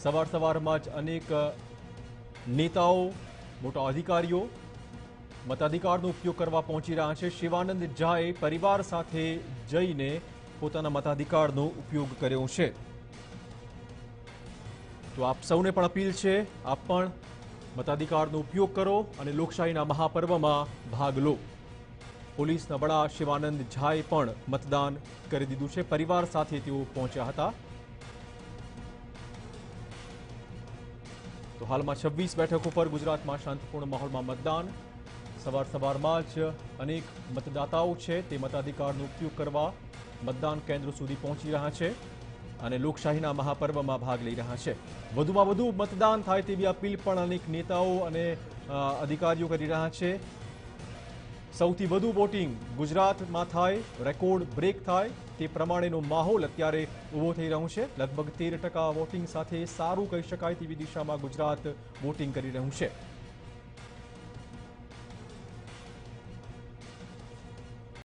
સવારમાં જ અનેક નેતાઓ, મોટા અધિકારીઓ મતાધિકારનો ઉપયોગ કરવા પહોંચી રહ્યા છે। શિવાનંદ ઝાએ પરિવાર સાથે જઈને પોતાના મતાધિકારનો ઉપયોગ કર્યો છે। તો આપ સૌને પણ અપીલ છે, આપ પણ મતાધિકારનો ઉપયોગ કરો અને લોકશાહીના મહાપર્વમાં ભાગ લો। પોલીસના વડા શિવાનંદ ઝાએ પણ મતદાન કરી દીધું છે। પરિવાર સાથે તેઓ પહોંચ્યા હતા। તો હાલમાં 26 બેઠકો પર ગુજરાતમાં શાંતિપૂર્ણ માહોલમાં મતદાન। સવારમાં જ અનેક મતદાતાઓ છે તે મતાધિકારનો ઉપયોગ કરવા મતદાન કેન્દ્ર સુધી પહોંચી રહ્યા છે અને લોકશાહીના મહાપર્વમાં ભાગ લઈ રહ્યા છે। વધુમાં વધુ મતદાન થાય તેવી અપીલ પણ અનેક નેતાઓ અને અધિકારીઓ કરી રહ્યા છે। સૌથી વધુ વોટિંગ ગુજરાતમાં થાય, રેકોર્ડ બ્રેક થાય તે પ્રમાણેનો માહોલ અત્યારે ઊભો થઈ રહ્યો છે। લગભગ 13% વોટિંગ સાથે સારું કહી શકાય તેવી દિશામાં ગુજરાત વોટિંગ કરી રહ્યું છે।